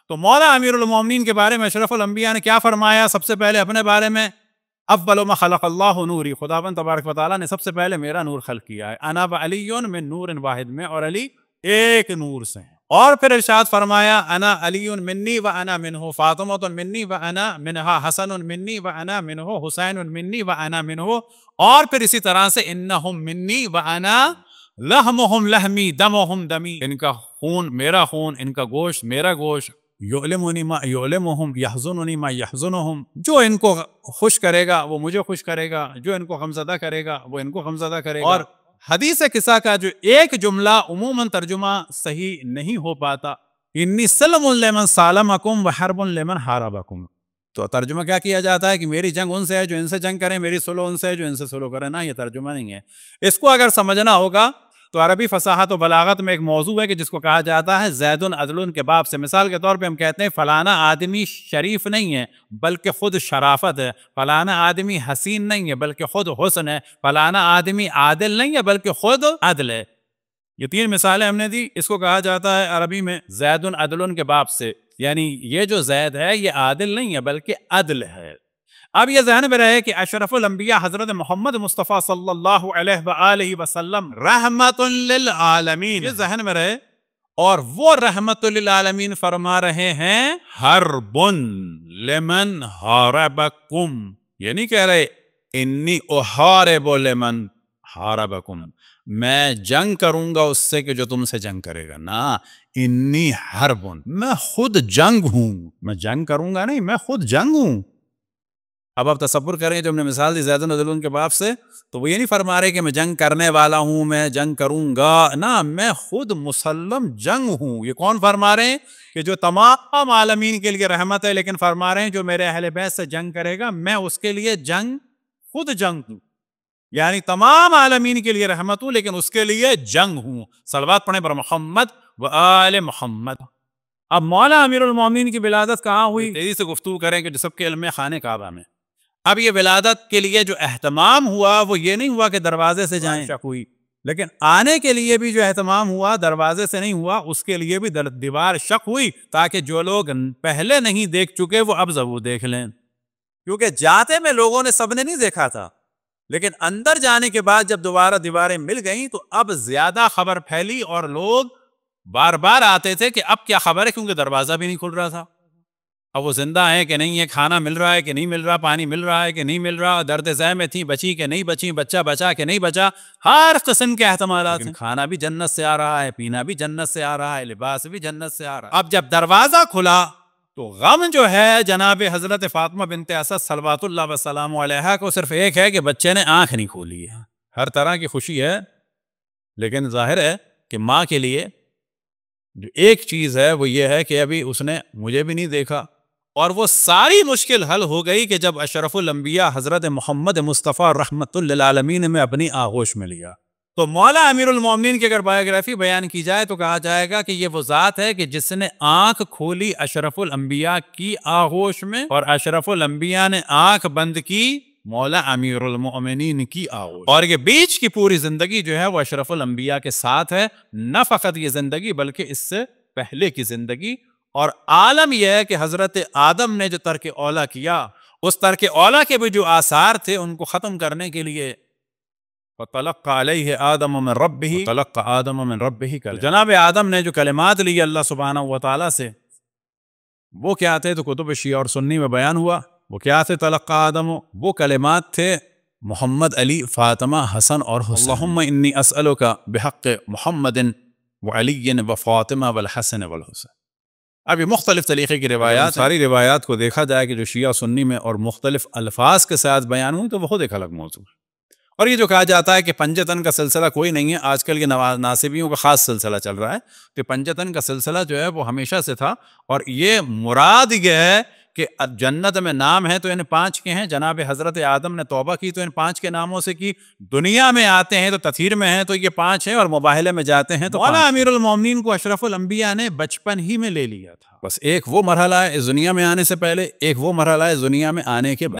تو مولا امیر المومنین کے بارے میں اشرف الانبیاء نے کیا فرمایا؟ سب سے پہلے اپنے بارے میں اول ما خلق اللہ نوری، خداوند تبارک و تعالیٰ نے سب سے پہلے میرا نور خلق کیا ہے، انا علی من نور واحد، میں اور علی ایک نور سے ہیں۔ اور پھر ارشاد فرمایا انا علی منی و انا منہ، فاطمہ منی و انا منہا، حسن منی و انا منہ، حسین منی و انا منہ، اور پھر اسی طرح سے انہم منی و انا لحمہم لحمی دمہم دمی، ان کا خون میرا خون، ان کا گوشت میرا گوشت، یعلمنی ما یعلمہم یحزننی ما یحزنہم، جو ان کو خوش کرے گا وہ مجھے خوش کرے گا، جو ان کو غمزدہ کرے گا وہ ان کو غمزدہ کرے گا۔ اور حدیث قصہ کا جو ایک جملہ عموماً ترجمہ صحیح نہیں ہو پاتا، انی سلم لمن سالمکم وحرب لمن حاربکم، تو ترجمہ کیا کیا جاتا ہے کہ میری جنگ ان سے ہے جو ان سے جنگ کریں، میری سلو ان سے ہے جو ان سے سلو کریں۔ نہ، یہ ترجمہ نہیں ہے۔ اس کو اگر سمجھنا ہوگا تو عربی فصاحت و بلاغت میں ایک موضوع ہے کہ جس کو کہا جاتا ہے زید عدل کے باب سے۔ مثال کے طور پہ ہم کہتے ہیں فلانا آدمی شریف نہیں ہے بلکہ خود شرافت ہے، فلانا آدمی حسین نہیں ہے بلکہ خود حسن ہے، فلانا آدمی عادل نہیں ہے بلکہ خود عدل ہے۔ یہ تین مثالیں ہم نے دی، اس کو کہا جاتا ہے عربی میں زید عدل کے باب سے، یعنی یہ جو زید ہے یہ عادل نہیں ہے بلکہ عدل ہے۔ اب یہ ذہن میں رہے کہ اشرف الانبیاء حضرت محمد مصطفیٰ صلی اللہ علیہ وآلہ وسلم رحمت للعالمین، یہ ذہن میں رہے، اور وہ رحمت للعالمین فرما رہے ہیں حرب لمن حاربکم، یہ نہیں کہہ رہے انی احارب لمن حاربکم، میں جنگ کروں گا اس سے کہ جو تم سے جنگ کرے گا، نہ، انی حرب، میں خود جنگ ہوں، میں جنگ کروں گا نہیں، میں خود جنگ ہوں۔ اب آپ تصور کریں جو ہم نے مثال دی زید عدل کے باب سے، تو وہ یہ نہیں فرما رہے کہ میں جنگ کرنے والا ہوں، میں جنگ کروں گا، نہ، میں خود مسلم جنگ ہوں۔ یہ کون فرما رہے ہیں؟ کہ جو تمام عالمین کے لیے رحمت ہے، لیکن فرما رہے ہیں جو میرے اہل بیت سے جنگ کرے گا میں اس کے لیے خود جنگ ہوں، یعنی تمام عالمین کے لیے رحمت ہوں لیکن اس کے لیے جنگ ہوں۔ صلوات پڑھیں بر محمد و آل محمد۔ اب مولا امیر المومنین کی ولادت کہاں ہوئی؟ تیزی سے گفتگو کریں کہ جو سب کے علم میں خانہ کعبہ میں۔ اب یہ ولادت کے لیے جو اہتمام ہوا وہ یہ نہیں ہوا کہ دروازے سے جائیں شک ہوئی، لیکن آنے کے لیے بھی جو اہتمام ہوا دروازے سے نہیں ہوا، اس کے لیے بھی دیوار شق ہوئی تاکہ جو لوگ پہلے نہیں دیکھ چکے وہ اب ضرور دیکھ لیں، کیونکہ جاتے میں لوگوں نے سب نے نہیں دیکھا تھا، لیکن اندر جانے کے بعد جب دوبارہ دیواریں مل گئیں تو اب زیادہ خبر پھیلی اور لوگ بار بار آتے تھے کہ اب کیا خبر ہے، کیونکہ دروازہ بھی نہیں کھل رہا تھا، اب وہ زندہ ہیں کہ نہیں ہے، کھانا مل رہا ہے کہ نہیں مل رہا، پانی مل رہا ہے کہ نہیں مل رہا، درد ذہ میں تھی، بچی کہ نہیں بچی، بچہ بچا کہ نہیں بچا، ہر قسم کے احتمالات ہیں۔ کھانا بھی جنت سے آ رہا ہے، پینا بھی جنت سے آ رہا ہے، لباس بھی جنت سے آ رہا ہے۔ اب جب دروازہ کھلا تو غم جو ہے جناب حضرت فاطمہ بنت اسد صلوات اللہ وسلام علیہا کو صرف ایک ہے کہ بچے نے آنکھ نہیں کھولی ہے۔ ہر طرح کی خوشی ہے لیکن ظاہر ہے کہ ماں کے لیے جو ایک چیز ہے وہ یہ ہے کہ ابھی اس نے مجھے بھی نہیں دیکھا، اور وہ ساری مشکل حل ہو گئی کہ جب اشرف الانبیاء حضرت محمد مصطفیٰ رحمت للعالمین میں اپنی آغوش میں لیا۔ تو مولا امیر المومنین کی اگر بایوگرافی بیان کی جائے تو کہا جائے گا کہ یہ وہ ذات ہے کہ جس نے آنکھ کھولی اشرف الانبیاء کی آغوش میں، اور اشرف الانبیاء نے آنکھ بند کی مولا امیر المومنین کی آغوش، اور یہ بیچ کی پوری زندگی جو ہے وہ اشرف الانبیاء کے ساتھ ہے، نہ فقط یہ زندگی بلکہ اس سے پہلے کی زندگی۔ اور عالم یہ ہے کہ حضرت آدم نے جو ترک اولا کیا، اس ترک اولا کے بھی جو آثار تھے ان کو ختم کرنے کے لیے فَتَلَقَّ عَلَيْهِ آدَمُ مِن رَبِّهِ تَلَقَّ آدَمُ مِن رَبِّهِ، جناب آدم نے جو کلمات لی اللہ سبحانہ وتعالیٰ سے، وہ کیا تھے؟ تو کتب شیعہ اور سنی میں بیان ہوا، وہ کیا تھے؟ تلقى آدم، وہ کلمات تھے محمد علی، فاطمہ، حسن اور حسین، اللہم انی اسألک بحق محمد وعلی وفاطمہ والحسن والحسین۔ اب یہ مختلف طریقے کی روایات، ساری روایات کو دیکھا جائے کہ جو شیعہ سنی میں اور مختلف الفاظ کے ساتھ بیان ہوں تو وہ خود ایک الگ موضوع ہے۔ اور یہ جو کہا جاتا ہے کہ پنجتن کا سلسلہ کوئی نہیں ہے، آج کل کے ناصبیوں کا خاص سلسلہ چل رہا ہے، کہ پنجتن کا سلسلہ جو ہے وہ ہمیشہ سے تھا، اور یہ مراد یہ ہے کہ جنت میں نام ہے تو ان 5 کے ہیں، جناب حضرت آدم نے توبہ کی تو ان 5 کے ناموں سے کی، دنیا میں آتے ہیں تو تطہیر میں ہیں تو یہ 5 ہیں، اور مباہلے میں جاتے ہیں تو مولا امیر المومنین کو اشرف الانبیاء نے بچپن ہی میں لے لیا تھا۔ بس ایک وہ مرحلہ ہے اس دنیا میں آنے سے پہلے، ایک وہ مرحلہ ہے اس دنیا میں آنے کے بعد۔